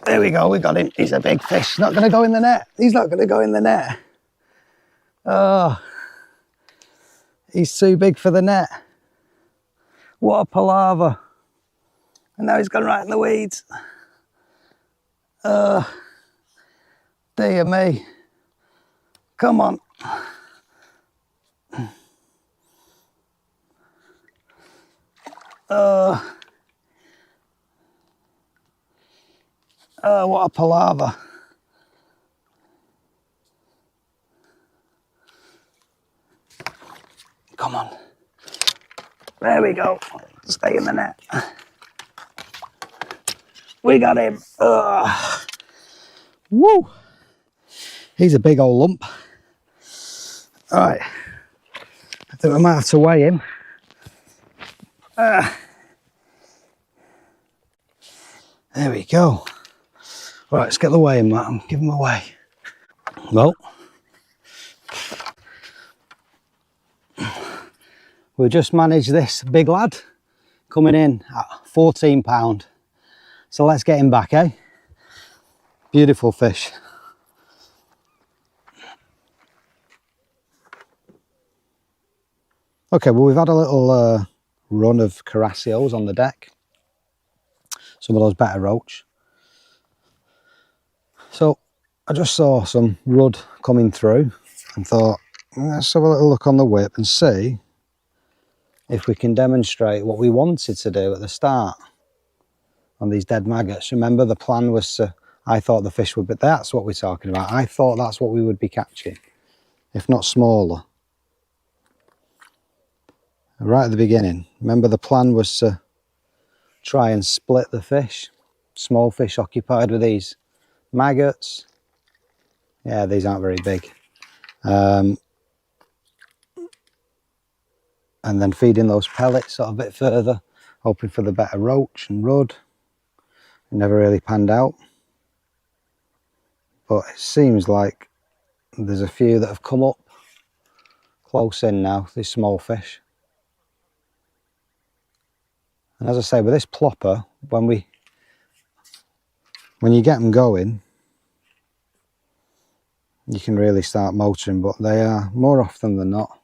There we go, we got him. He's a big fish. Not going to go in the net. He's not going to go in the net. Oh, he's too big for the net. What a palaver. And now he's gone right in the weeds. Dear me. Come on. Oh, what a palaver. Come on. There we go. Stay in the net. We got him. Woo. He's a big old lump. All right. I think I might have to weigh him. There we go. All right, let's get the weighing mat and give him a weigh. Well, we just managed this big lad coming in at 14 pound. So let's get him back, eh? Beautiful fish. Okay, well, we've had a little run of carassios on the deck. Some of those better roach. So I just saw some rudd coming through and thought, let's have a little look on the whip and see if we can demonstrate what we wanted to do at the start on these dead maggots. Remember, the plan was to, I thought the fish would, but that's what we're talking about. I thought that's what we would be catching, if not smaller. Right at the beginning, remember the plan was to try and split the fish. Small fish occupied with these maggots. Yeah, these aren't very big. And then feeding those pellets sort of a bit further, hoping for the better roach and rudd. It never really panned out. But it seems like there's a few that have come up close in now, these small fish. And as I say, with this plopper, when you get them going, you can really start motoring, but they are, more often than not,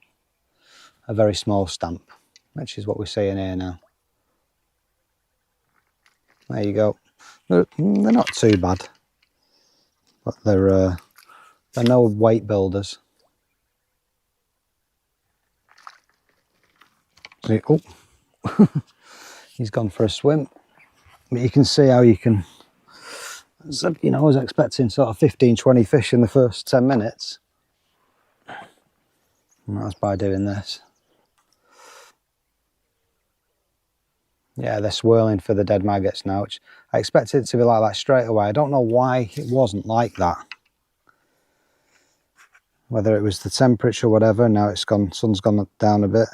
a very small stamp, which is what we're seeing here now. There you go. They're not too bad, but they're no weight builders. See, oh, he's gone for a swim. But you can see how you can, you know, I was expecting sort of 15-20 fish in the first 10 minutes. And that's by doing this. Yeah, they're swirling for the dead maggots now, which I expected it to be like that straight away. I don't know why it wasn't like that. Whether it was the temperature or whatever, now it's gone, sun's gone down a bit.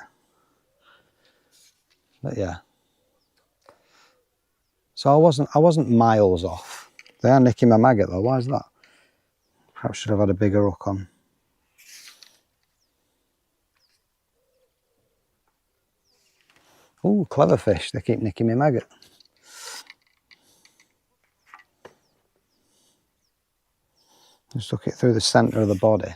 But yeah. So I wasn't miles off. They are nicking my maggot though, why is that? Perhaps should have had a bigger hook on. Oh, clever fish, they keep nicking my maggot. Just took it through the centre of the body.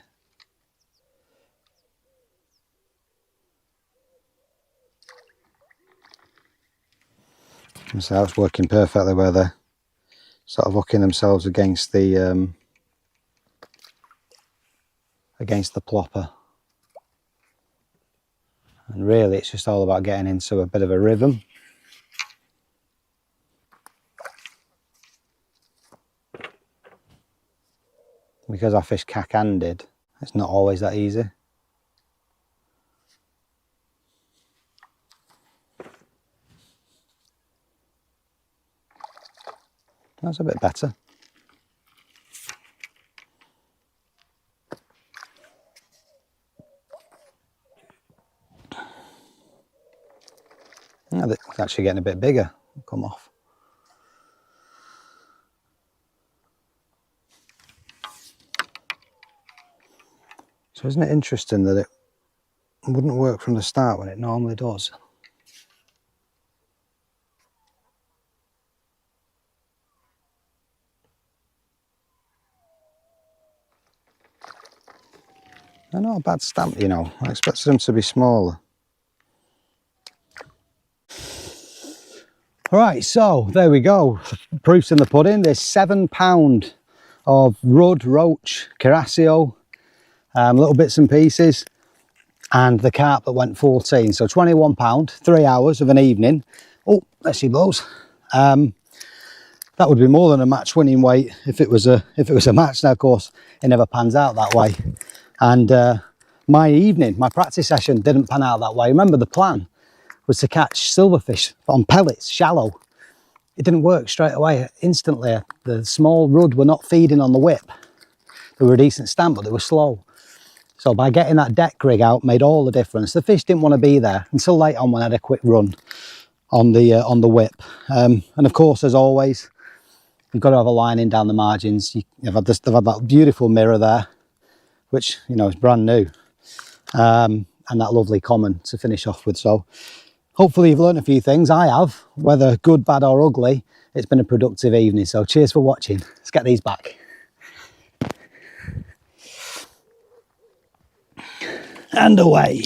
And so that's working perfectly where they're sort of hooking themselves against the plopper. And really it's just all about getting into a bit of a rhythm. Because I fish cack-handed, it's not always that easy. That's a bit better. Yeah, it's actually getting a bit bigger. Come off. So isn't it interesting that it wouldn't work from the start when it normally does? They're not a bad stamp, you know. I expected them to be smaller. Right, so there we go. Proof's in the pudding. There's £7 of rudd, roach, carasio, little bits and pieces, and the carp that went 14. So £21, 3 hours of an evening. Oh, there she blows. That would be more than a match winning weight if it was a match. Now, of course, it never pans out that way. And my practice session didn't pan out that way. Remember, the plan was to catch silverfish on pellets, shallow. It didn't work straight away. Instantly, the small rudd were not feeding on the whip. They were a decent stamp, but they were slow. So by getting that deck rig out made all the difference. The fish didn't want to be there until late on when I had a quick run on the whip. And of course, as always, you've got to have a lining down the margins. I've had that beautiful mirror there, which, you know, is brand new. And that lovely common to finish off with. So hopefully you've learned a few things. I have, whether good, bad or ugly. It's been a productive evening. So cheers for watching. Let's get these back. And away.